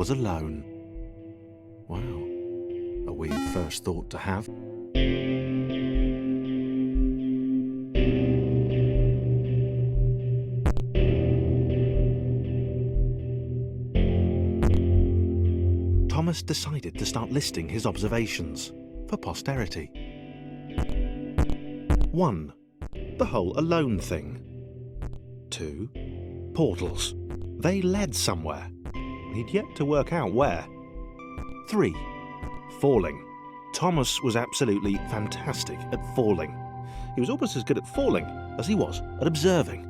was alone. Wow, a weird first thought to have. Thomas decided to start listing his observations for posterity. 1. The whole alone thing. 2. Portals. They led somewhere. He'd yet to work out where. 3. Falling. Thomas was absolutely fantastic at falling. He was almost as good at falling as he was at observing.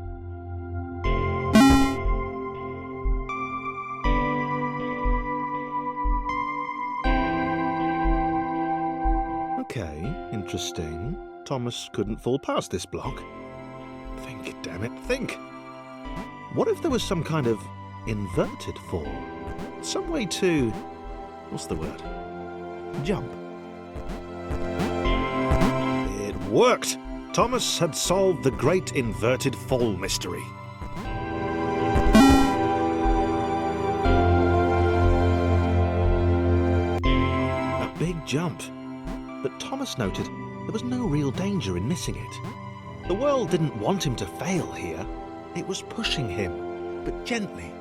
Okay, interesting. Thomas couldn't fall past this block. Think, damn it, think! What if there was some kind of inverted fall? Some way to... what's the word? Jump. It worked! Thomas had solved the great inverted fall mystery. A big jump. But Thomas noted there was no real danger in missing it. The world didn't want him to fail here. It was pushing him, but gently.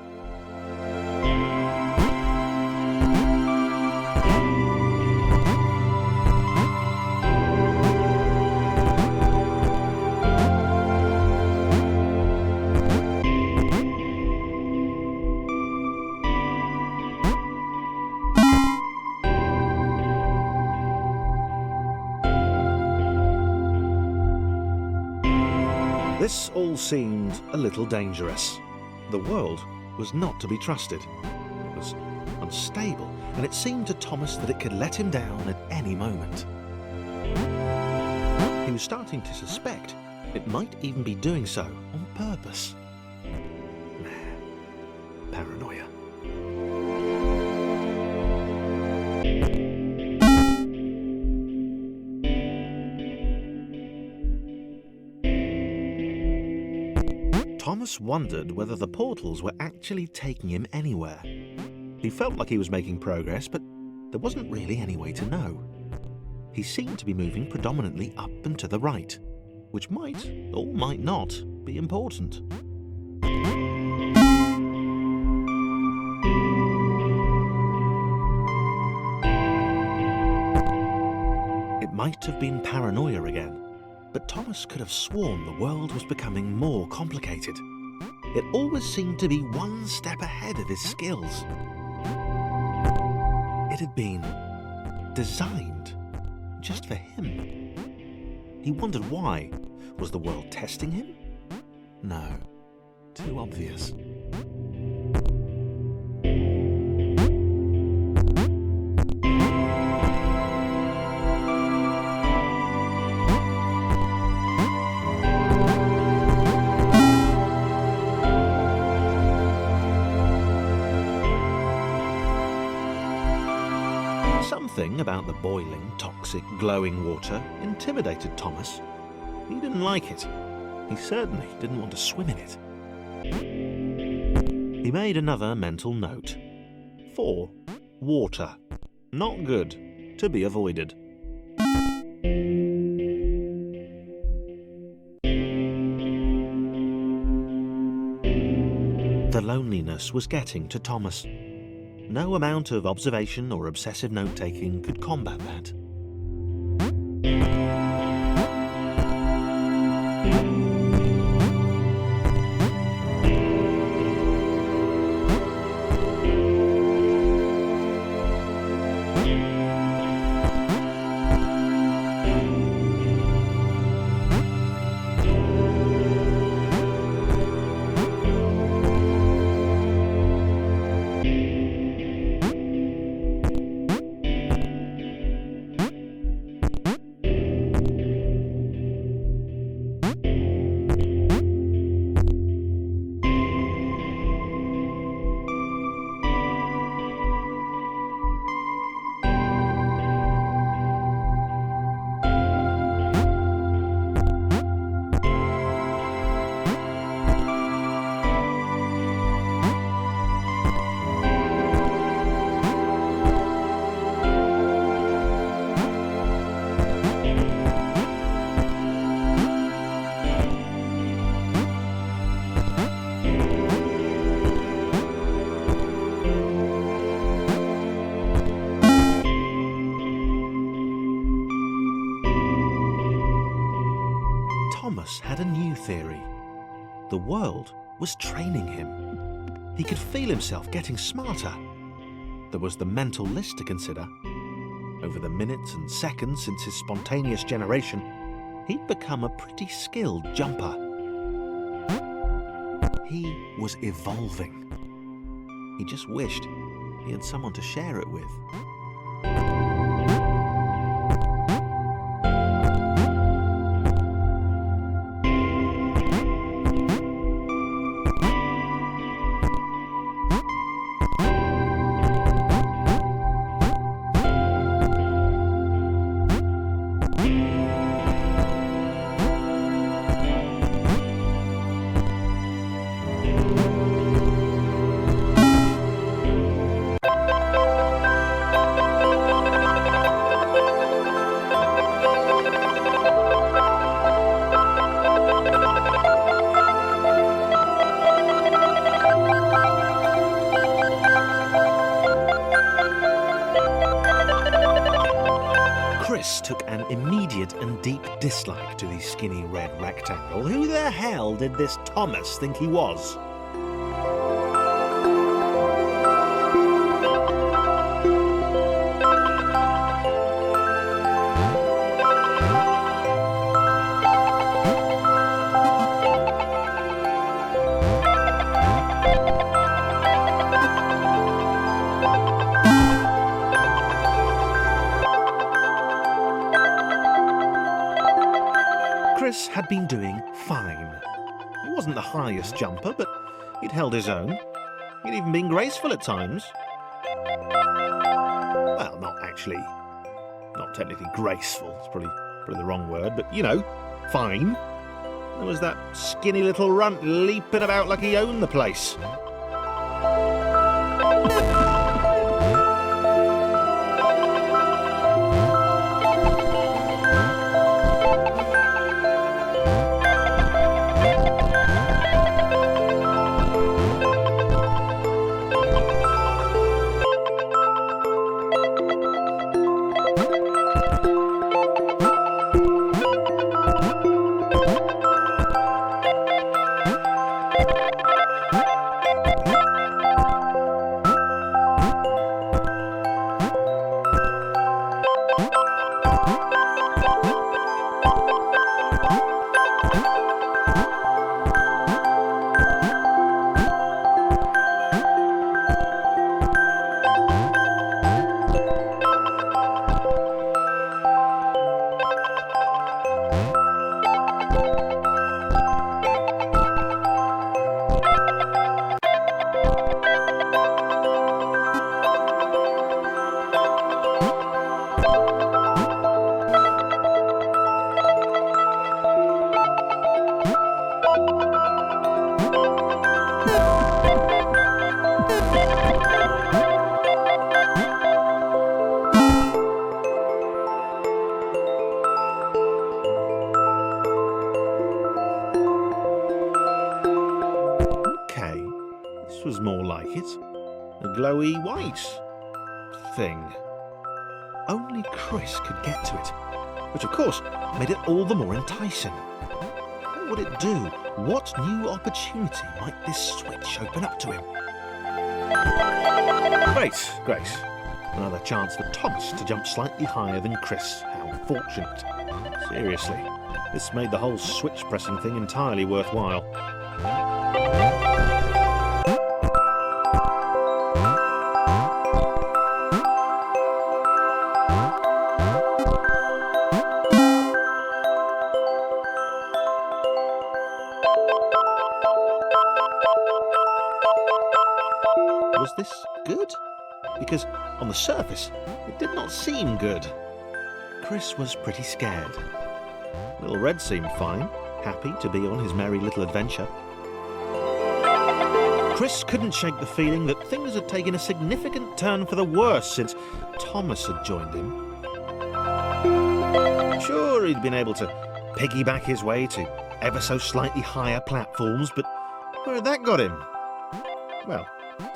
This all seemed a little dangerous. The world was not to be trusted. It was unstable, and it seemed to Thomas that it could let him down at any moment. He was starting to suspect it might even be doing so on purpose. Paranoia. Thomas wondered whether the portals were actually taking him anywhere. He felt like he was making progress, but there wasn't really any way to know. He seemed to be moving predominantly up and to the right, which might, or might not, be important. It might have been paranoia again, but Thomas could have sworn the world was becoming more complicated. It always seemed to be one step ahead of his skills. It had been designed just for him. He wondered why. Was the world testing him? No, too obvious. Something about the boiling, toxic, glowing water intimidated Thomas. He didn't like it. He certainly didn't want to swim in it. He made another mental note. 4. Water. Not good. To be avoided. The loneliness was getting to Thomas. No amount of observation or obsessive note-taking could combat that. Thomas had a new theory. The world was training him. He could feel himself getting smarter. There was the mental list to consider. Over the minutes and seconds since his spontaneous generation, he'd become a pretty skilled jumper. He was evolving. He just wished he had someone to share it with. Chris took an immediate and deep dislike to the skinny red rectangle. Who the hell did this Thomas think he was? Chris had been doing fine. He wasn't the highest jumper, but he'd held his own. He'd even been graceful at times. Well, not technically graceful, it's probably the wrong word, but, you know, fine. There was that skinny little runt leaping about like he owned the place. Was more like it. A glowy white thing. Only Chris could get to it, which of course made it all the more enticing. What would it do? What new opportunity might this switch open up to him? Great. Another chance for Thomas to jump slightly higher than Chris. How fortunate. Seriously, this made the whole switch pressing thing entirely worthwhile. Was this good? Because on the surface, it did not seem good. Chris was pretty scared. Little Red seemed fine, happy to be on his merry little adventure. Chris couldn't shake the feeling that things had taken a significant turn for the worse since Thomas had joined him. Sure, he'd been able to piggyback his way to ever so slightly higher platforms, but where had that got him? Well,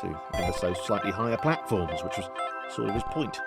to ever so slightly higher platforms, which was sort of his point.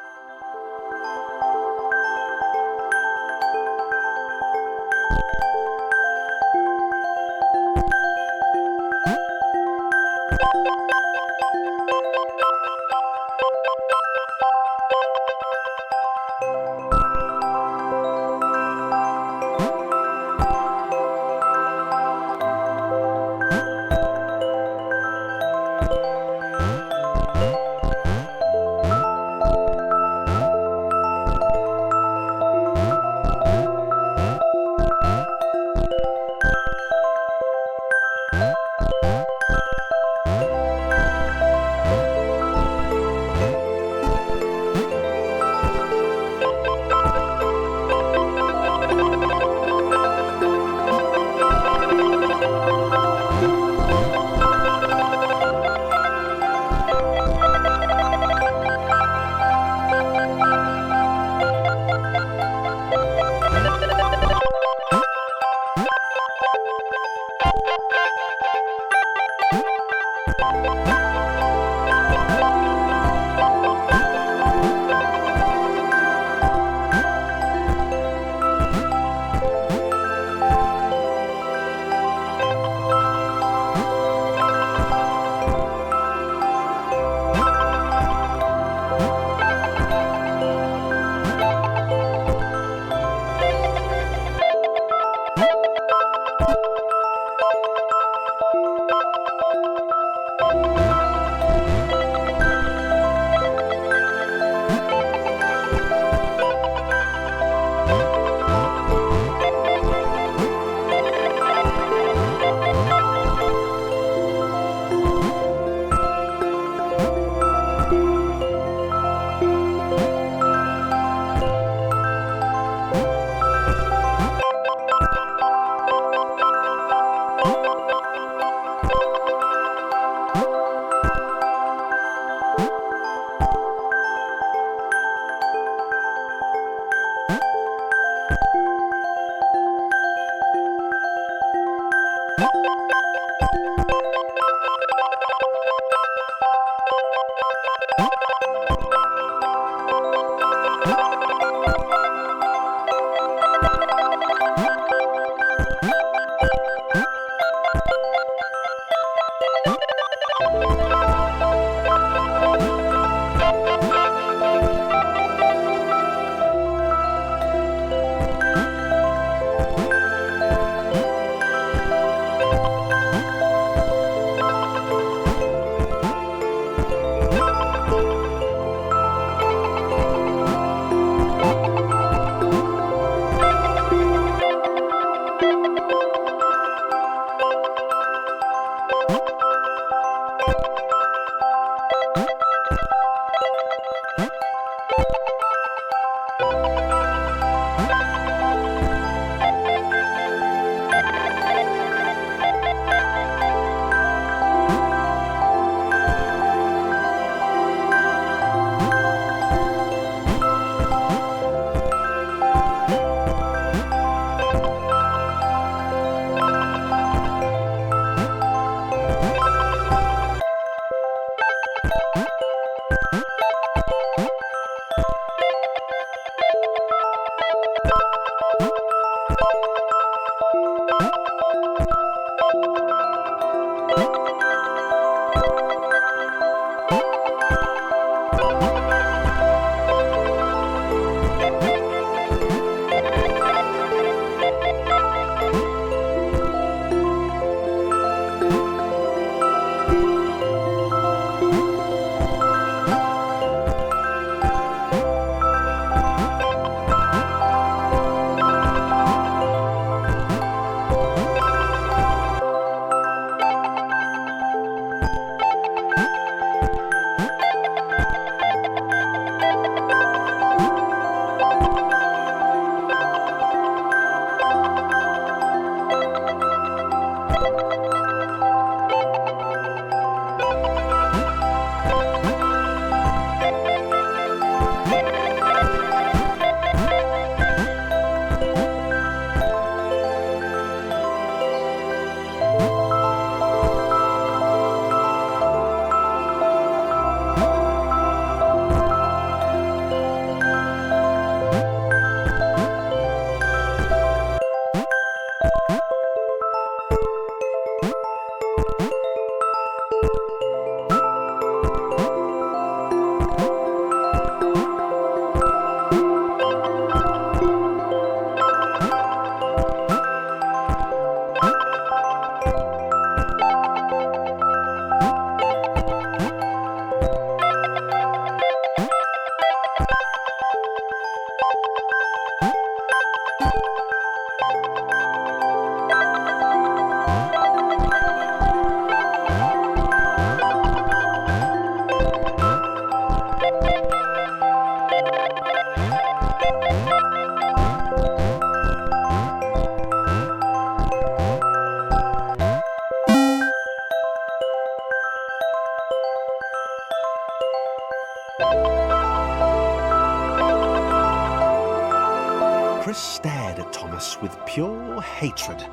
Chris stared at Thomas with pure hatred.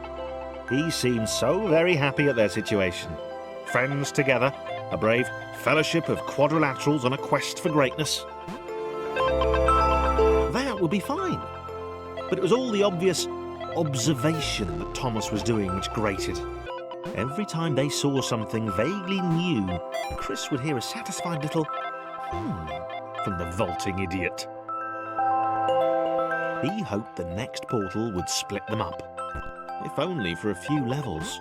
He seemed so very happy at their situation. Friends together, a brave fellowship of quadrilaterals on a quest for greatness. That would be fine. But it was all the obvious observation that Thomas was doing which grated. Every time they saw something vaguely new, Chris would hear a satisfied little from the vaulting idiot. He hoped the next portal would split them up, if only for a few levels.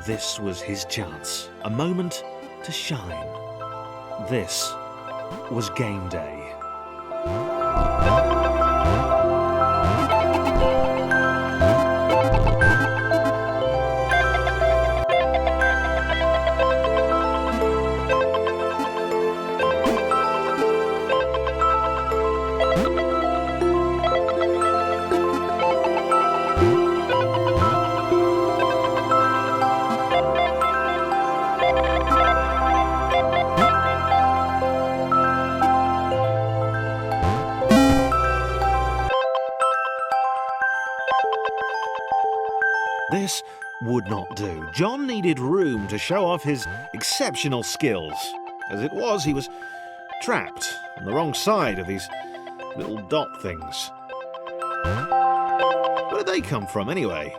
This was his chance, a moment to shine. This was game day. This would not do. John needed room to show off his exceptional skills. As it was, he was trapped on the wrong side of these little dot things. Where did they come from, anyway?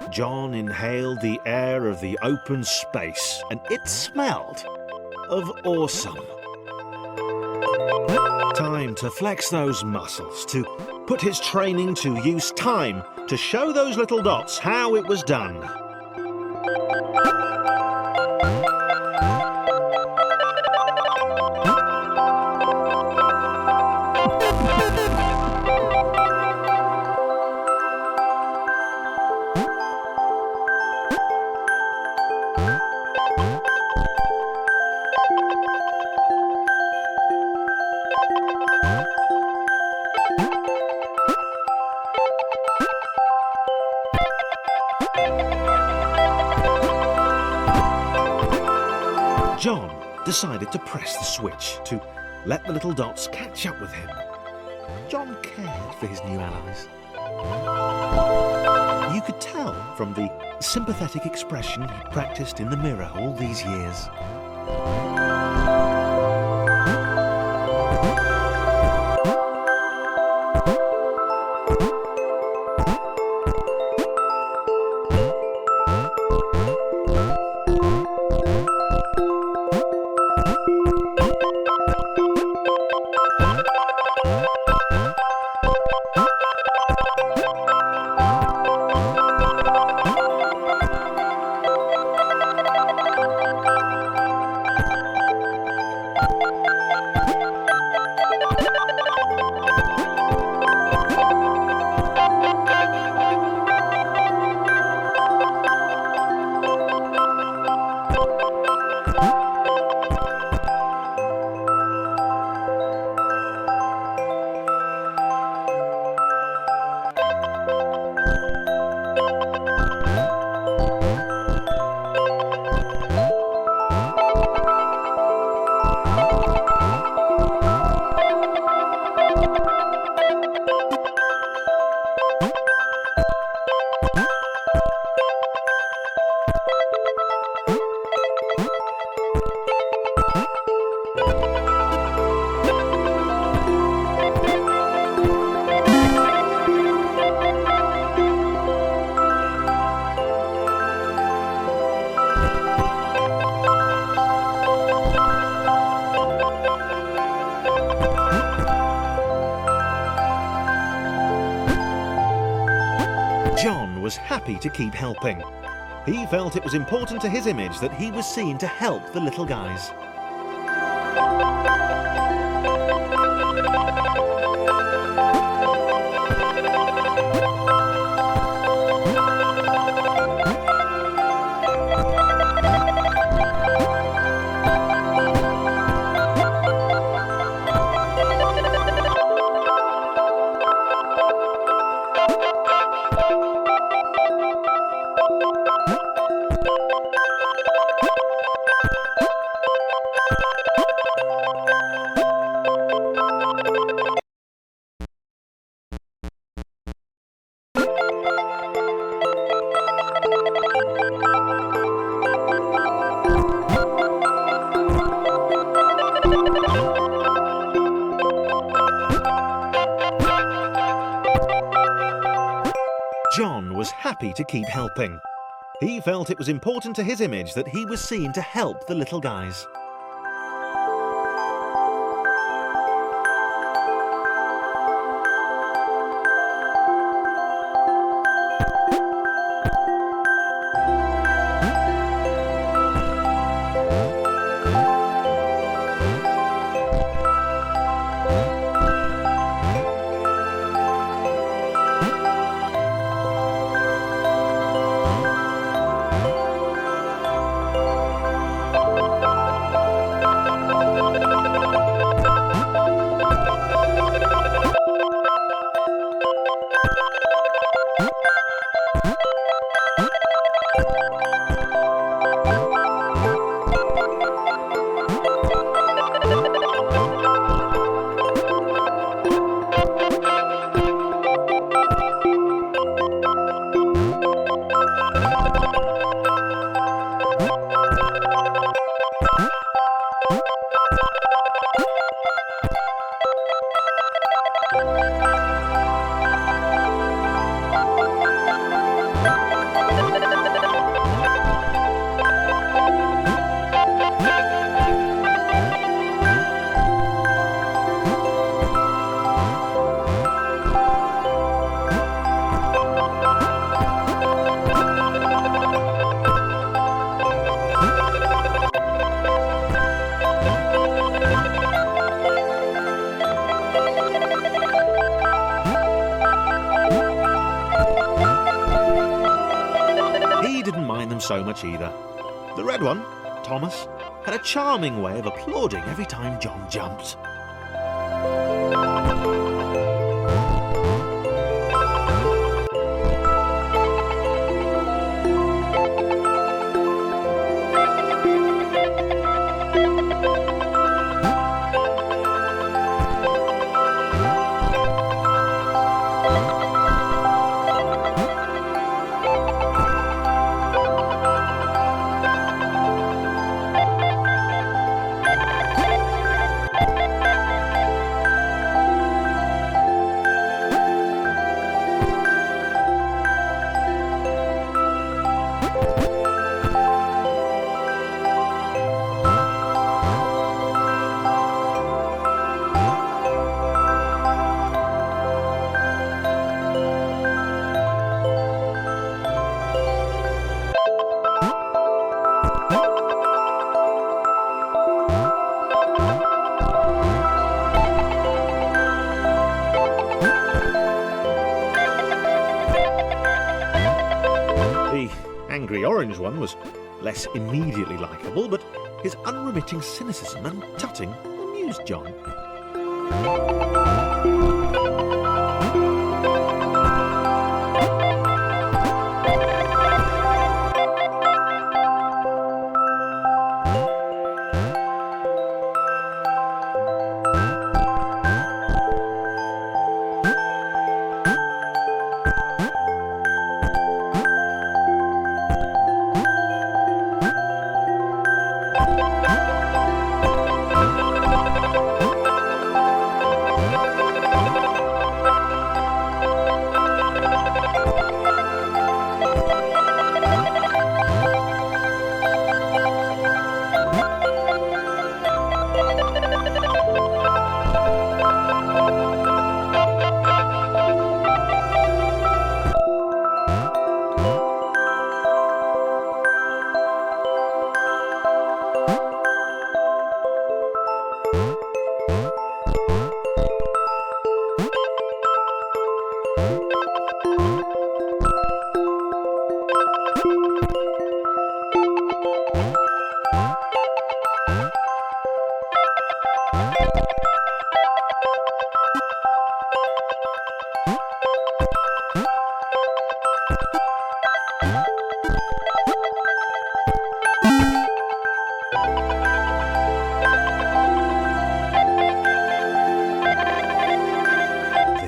John inhaled the air of the open space, and it smelled of awesome. Time to flex those muscles, to put his training to use, time to show those little dots how it was done. John decided to press the switch to let the little dots catch up with him. John cared for his new allies. You could tell from the sympathetic expression he practiced in the mirror all these years. was happy to keep helping. He felt it was important to his image that he was seen to help the little guys. John was happy to keep helping. He felt it was important to his image that he was seen to help the little guys. So much either. The red one, Thomas, had a charming way of applauding every time John jumped. The orange one was less immediately likeable, but his unremitting cynicism and tutting amused John.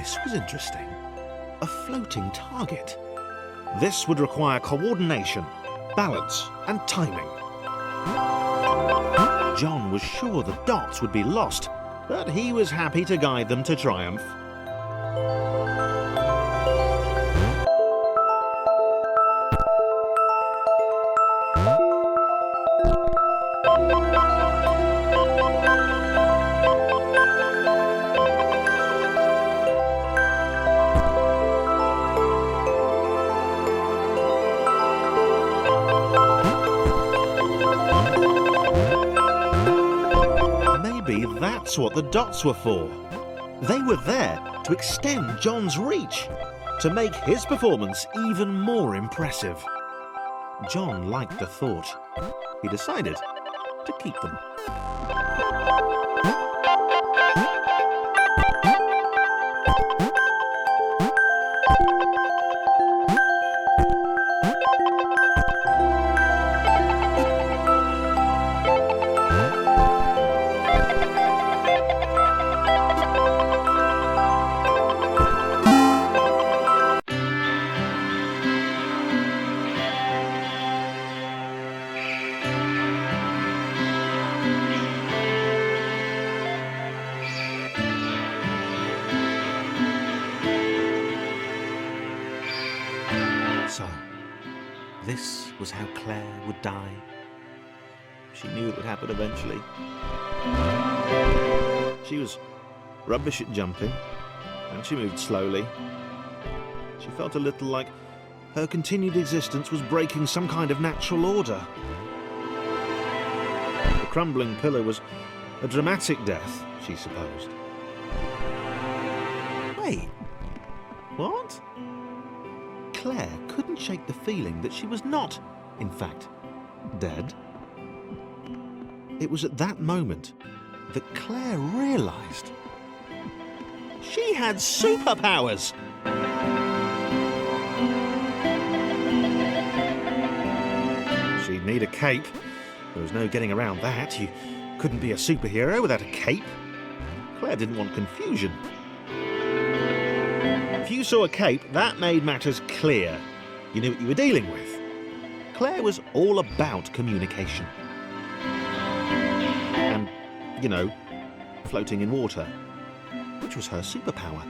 this was interesting. A floating target. This would require coordination, balance, and timing. John was sure the dots would be lost, but he was happy to guide them to triumph. That's what the dots were for. They were there to extend John's reach, to make his performance even more impressive. John liked the thought. He decided to keep them. So, this was how Claire would die. She knew it would happen eventually. She was rubbish at jumping, and she moved slowly. She felt a little like her continued existence was breaking some kind of natural order. The crumbling pillar was a dramatic death, she supposed. Wait, what? Claire couldn't shake the feeling that she was not, in fact, dead. It was at that moment that Claire realised she had superpowers. She'd need a cape. There was no getting around that. You couldn't be a superhero without a cape. Claire didn't want confusion. If you saw a cape, that made matters clear. You knew what you were dealing with. Claire was all about communication. And, you know, floating in water, which was her superpower.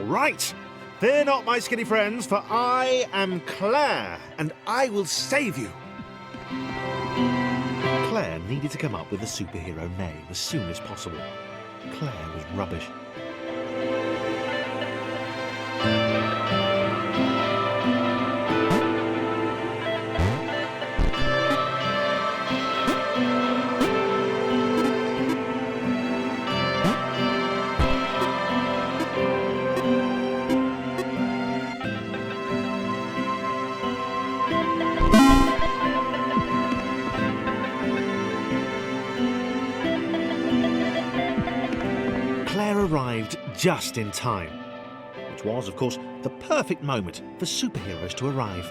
Right, fear not, my skinny friends, for I am Claire, and I will save you. Claire needed to come up with a superhero name as soon as possible. Claire was rubbish. just in time, which was, of course, the perfect moment for superheroes to arrive.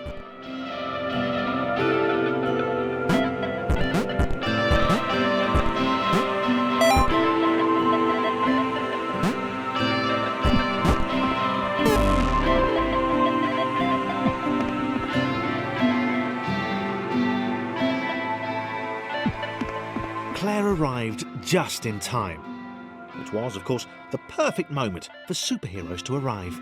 Claire arrived just in time, which was, of course, the perfect moment for superheroes to arrive.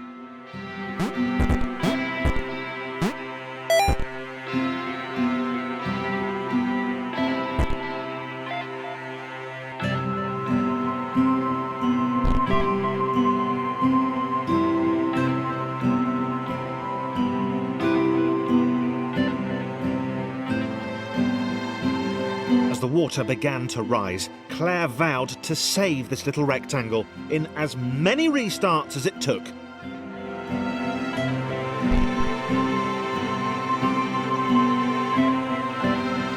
As the water began to rise, Claire vowed to save this little rectangle in as many restarts as it took.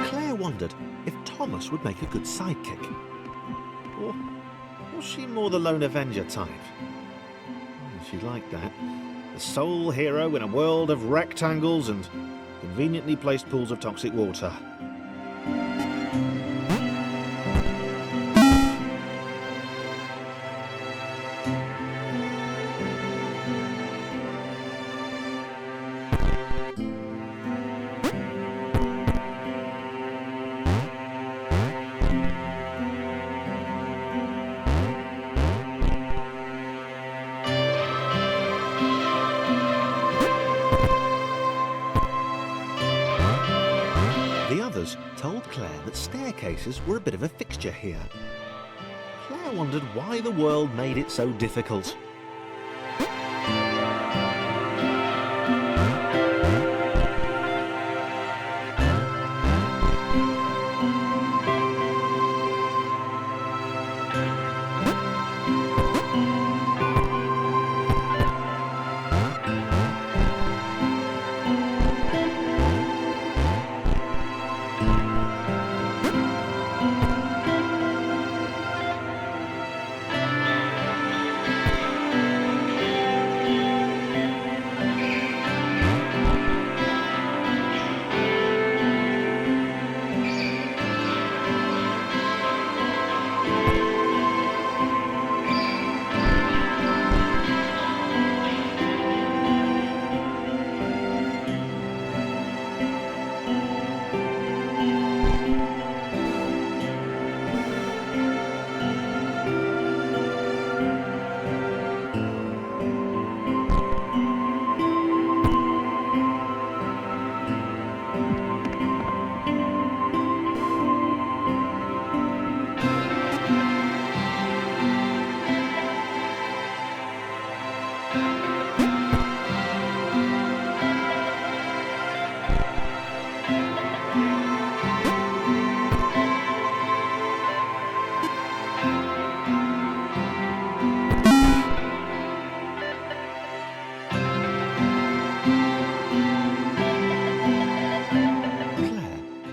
Claire wondered if Thomas would make a good sidekick. Or was she more the lone Avenger type? She liked that. The sole hero in a world of rectangles and conveniently placed pools of toxic water. The others told Claire that staircases were a bit of a fixture here. Claire wondered why the world made it so difficult.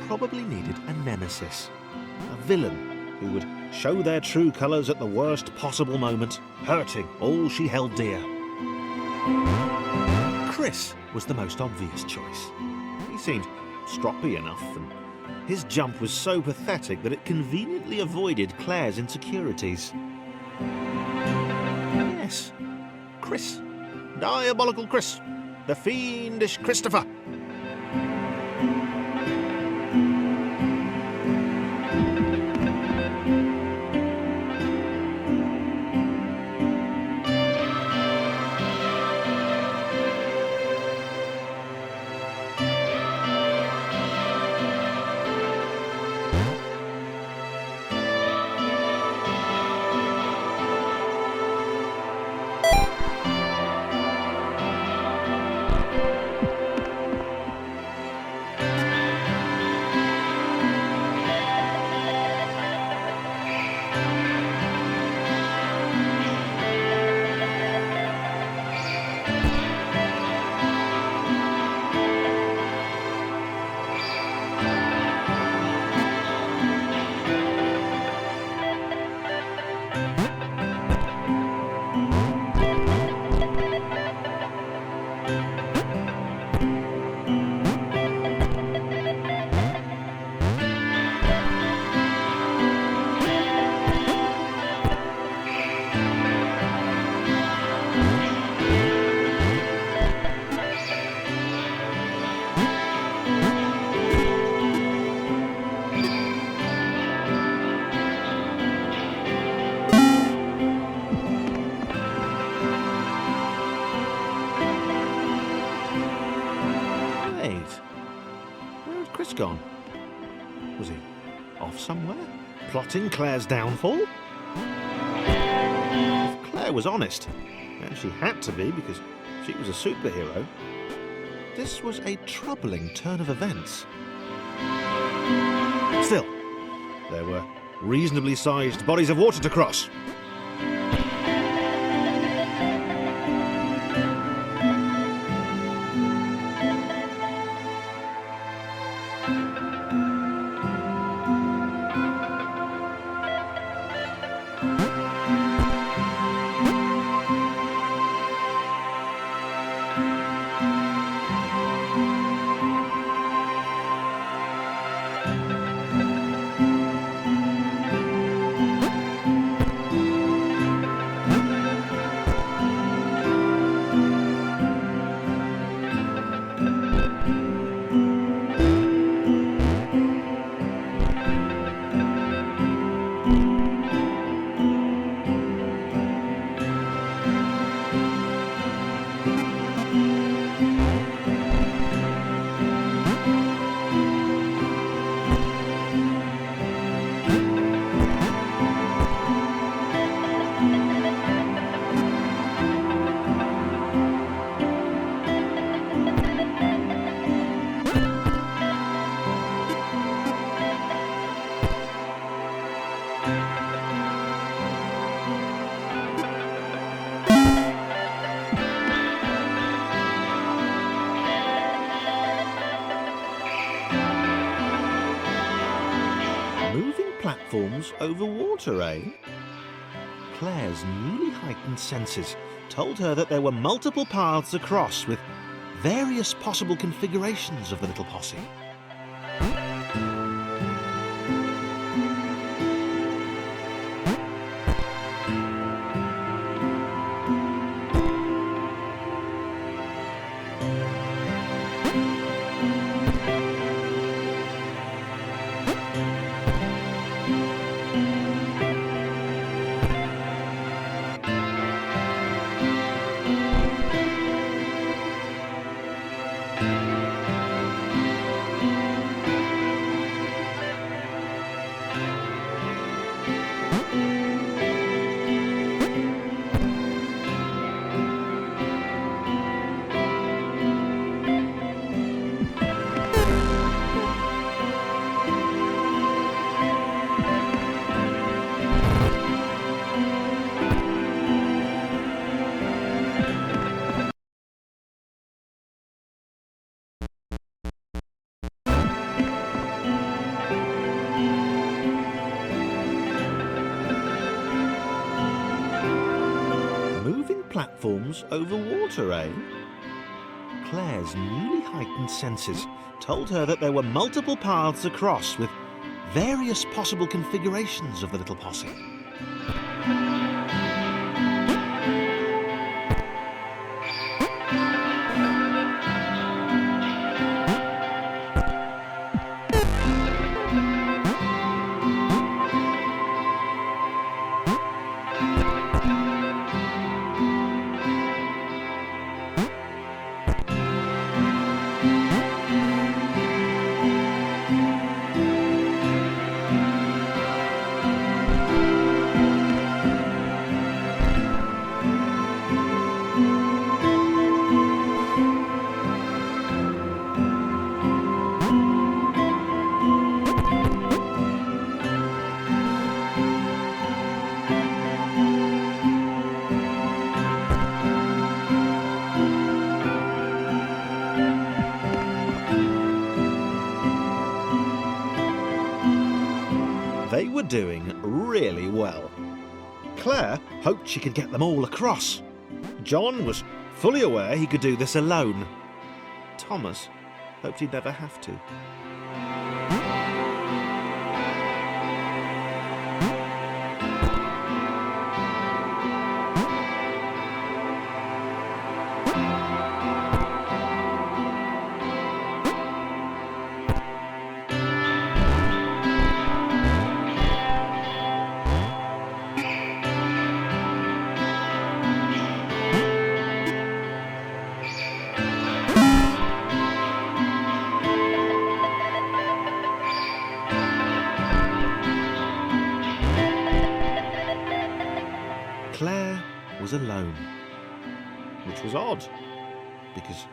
Probably needed a nemesis, a villain who would show their true colours at the worst possible moment, hurting all she held dear. Chris was the most obvious choice. He seemed stroppy enough, and his jump was so pathetic that it conveniently avoided Claire's insecurities. Yes, Chris. Diabolical Chris. The fiendish Christopher. gone? Was he off somewhere, plotting Claire's downfall? If Claire was honest, and she had to be because she was a superhero, this was a troubling turn of events. Still, there were reasonably sized bodies of water to cross. Platforms over water, eh? Claire's newly heightened senses told her that there were multiple paths across with various possible configurations of the little posse. Platforms over water, eh? Claire's newly heightened senses told her that there were multiple paths across with various possible configurations of the little posse. They were doing really well. Claire hoped she could get them all across. John was fully aware he could do this alone. Thomas hoped he'd never have to. which was odd, because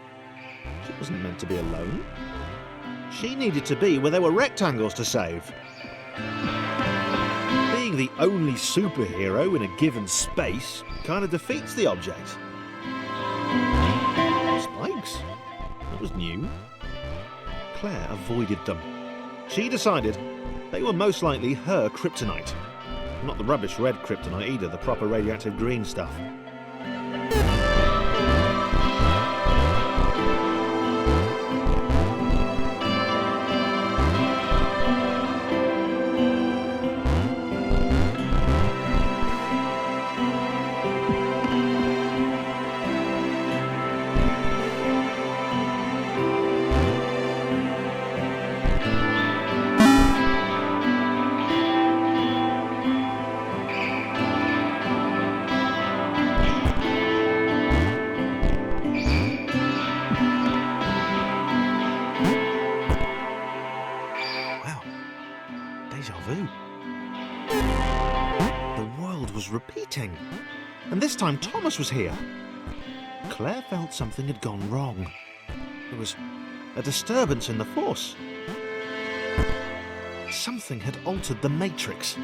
she wasn't meant to be alone. She needed to be where there were rectangles to save. Being the only superhero in a given space kind of defeats the object. Spikes? That was new. Claire avoided them. She decided they were most likely her kryptonite. Not the rubbish red kryptonite either, the proper radioactive green stuff. Was repeating, and this time Thomas was here. Claire felt something had gone wrong. There was a disturbance in the force. Something had altered the matrix.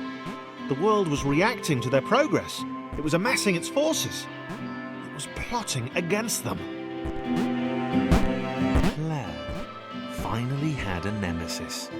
The world was reacting to their progress. It was amassing its forces. It was plotting against them. Claire finally had a nemesis.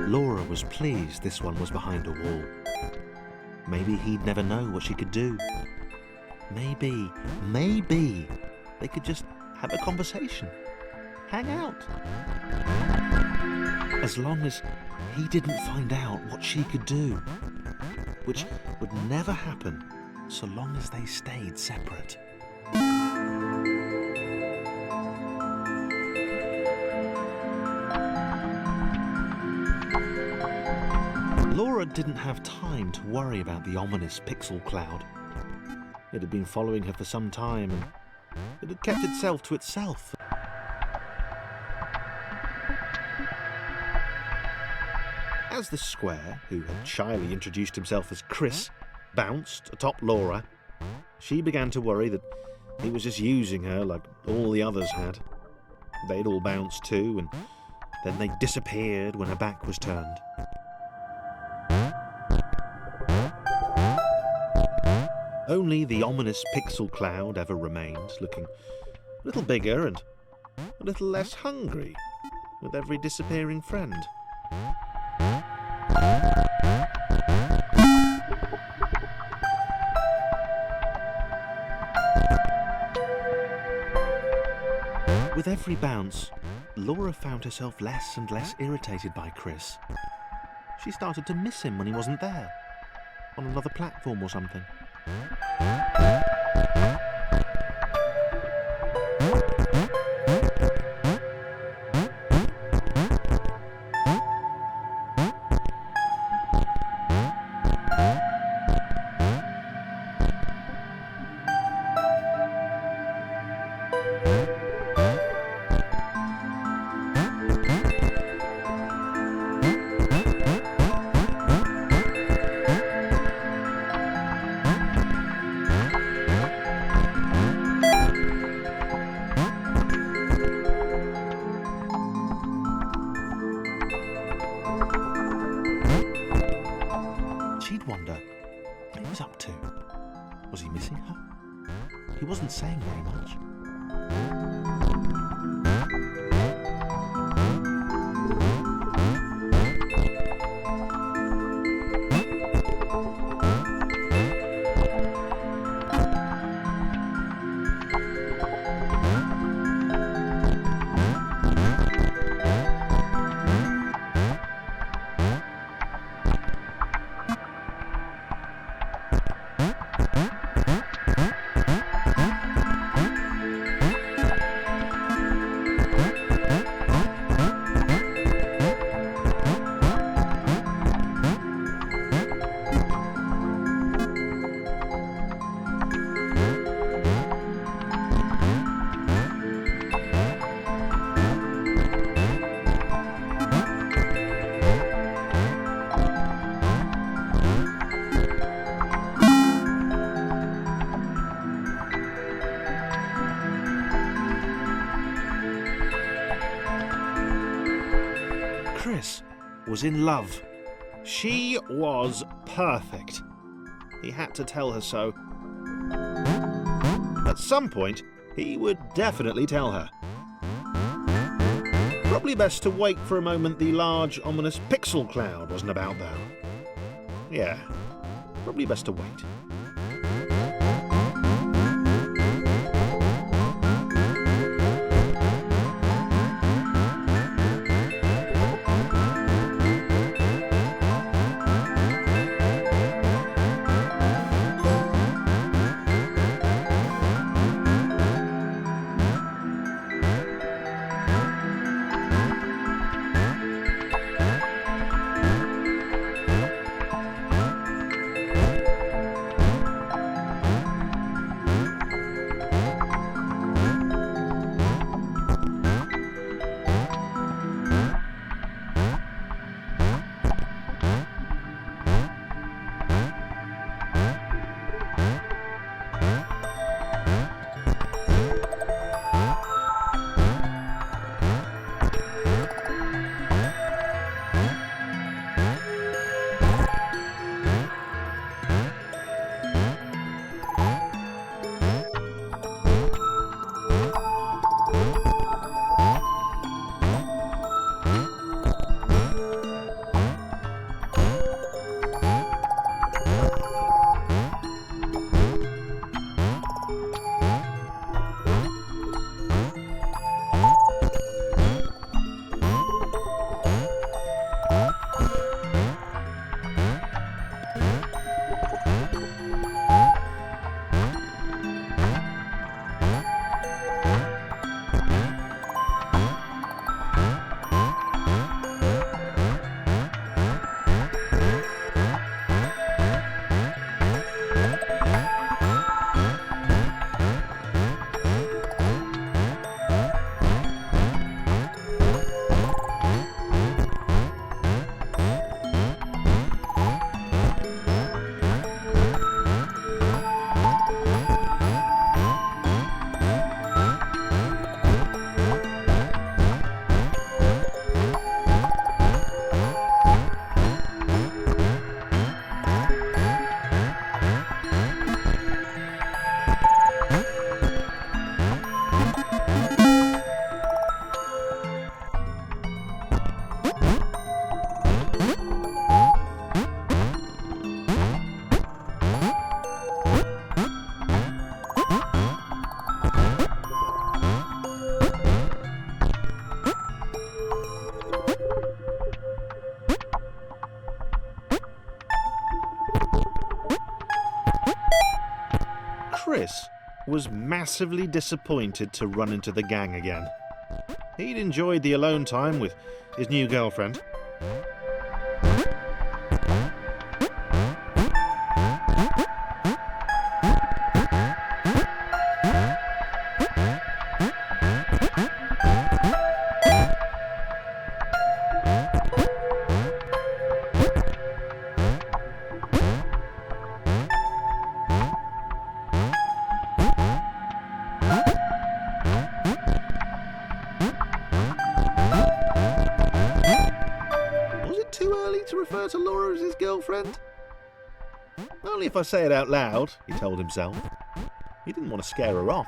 Laura was pleased this one was behind a wall. Maybe he'd never know what she could do. Maybe they could just have a conversation, hang out. As long as he didn't find out what she could do, which would never happen so long as they stayed separate. Laura didn't have time to worry about the ominous pixel cloud. It had been following her for some time, and it had kept itself to itself. As the square, who had shyly introduced himself as Chris, bounced atop Laura, she began to worry that he was just using her like all the others had. They'd all bounced too, and then they disappeared when her back was turned. Only the ominous pixel cloud ever remained, looking a little bigger and a little less hungry with every disappearing friend. With every bounce, Laura found herself less and less irritated by Chris. She started to miss him when he wasn't there. On another platform or something. She'd wonder what he was up to. Was he missing her? He wasn't saying very much. Chris was in love. She was perfect. He had to tell her so. At some point, he would definitely tell her. Probably best to wait for a moment the large, ominous pixel cloud wasn't about, though. Yeah, probably best to wait. Chris was massively disappointed to run into the gang again. He'd enjoyed the alone time with his new girlfriend. To refer to Laura as his girlfriend? Only if I say it out loud, he told himself. He didn't want to scare her off.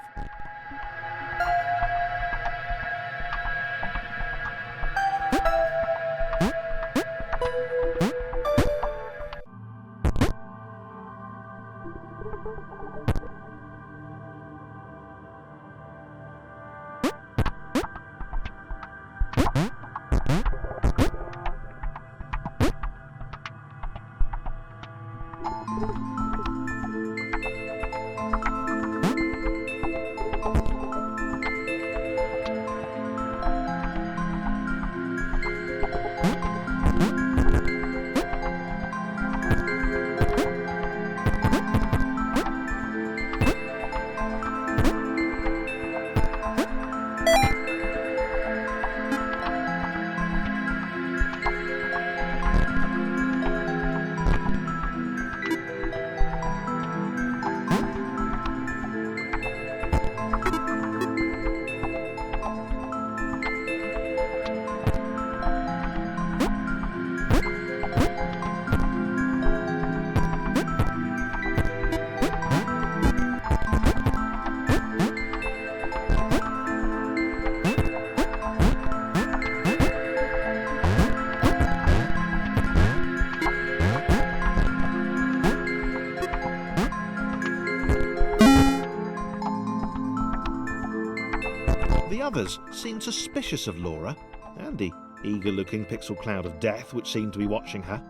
The others seemed suspicious of Laura and the eager-looking pixel cloud of death which seemed to be watching her.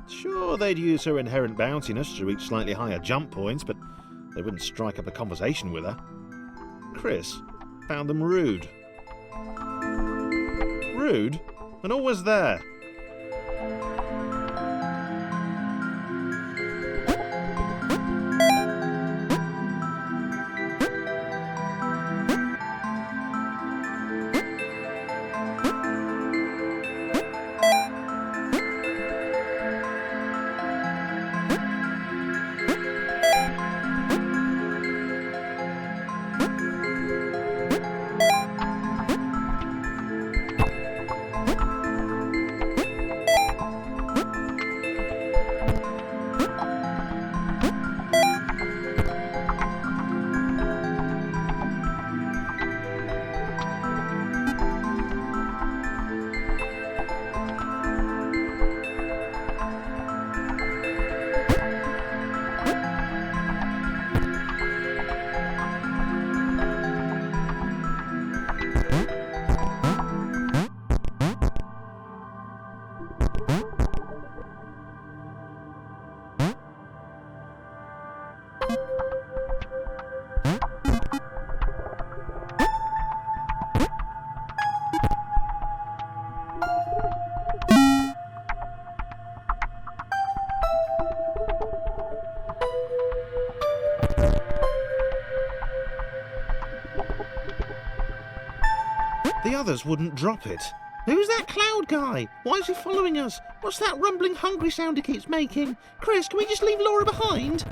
Sure, they'd use her inherent bounciness to reach slightly higher jump points, but they wouldn't strike up a conversation with her. Chris found them rude. Rude, and always there. The others wouldn't drop it. Who's that cloud guy? Why is he following us? What's that rumbling hungry sound he keeps making? Chris, can we just leave Laura behind?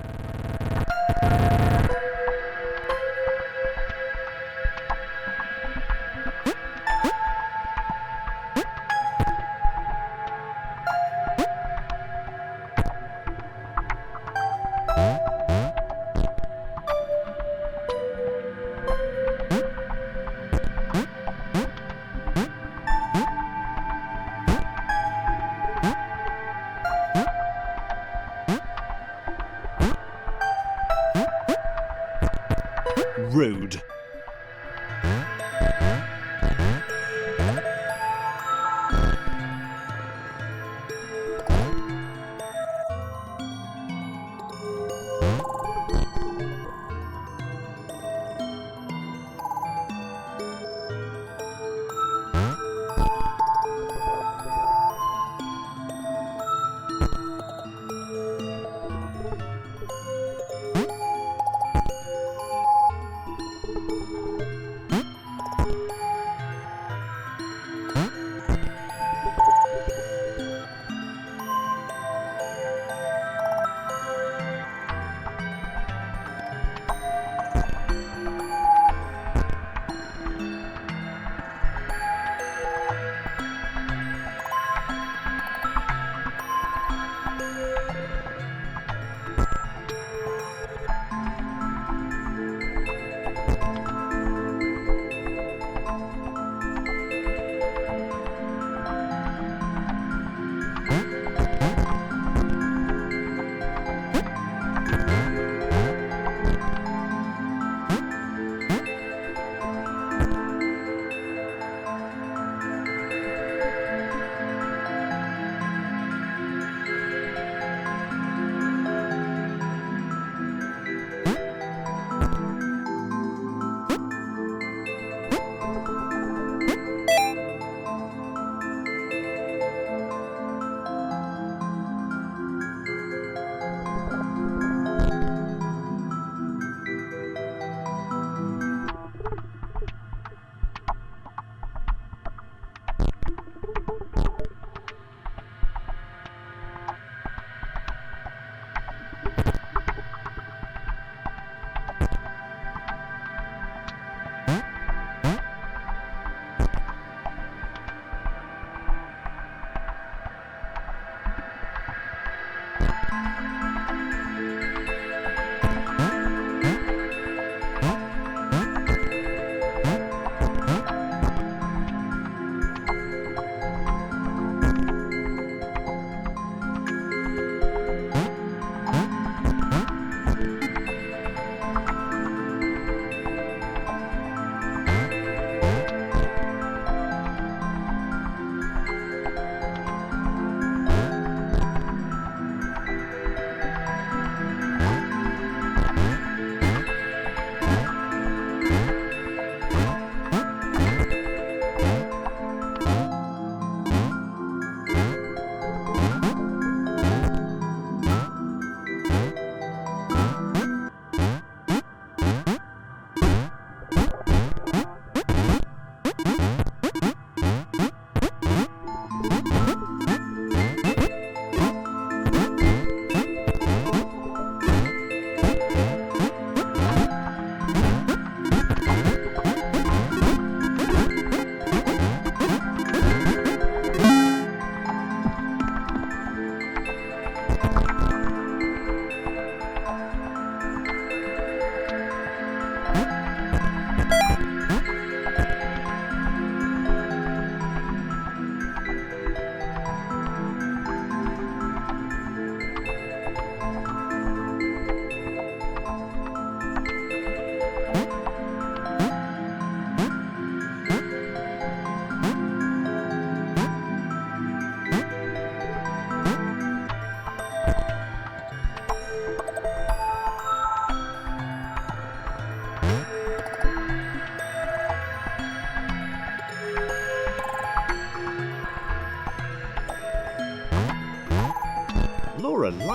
Rude.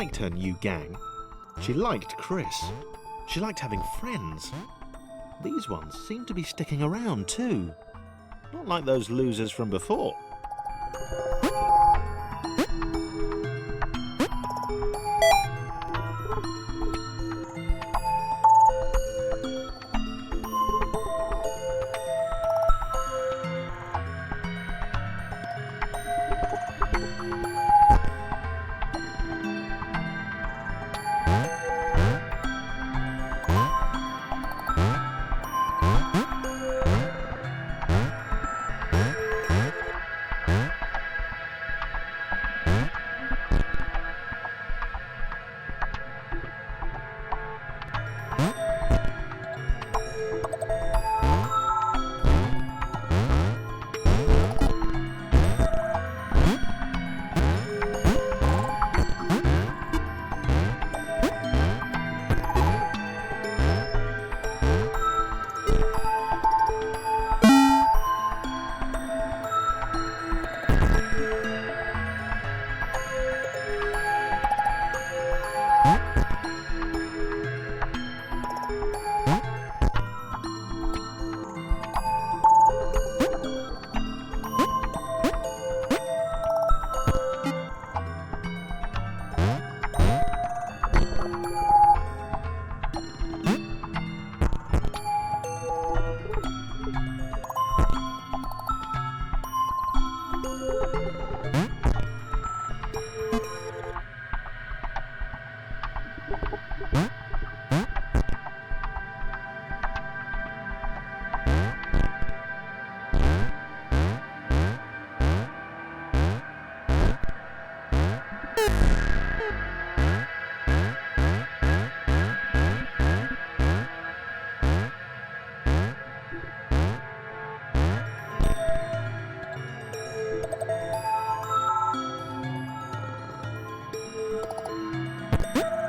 liked her new gang. She liked Chris. She liked having friends. These ones seemed to be sticking around too. Not like those losers from before.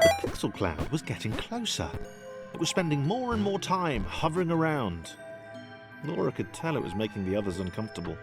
The pixel cloud was getting closer. It was spending more and more time hovering around. Laura could tell it was making the others uncomfortable.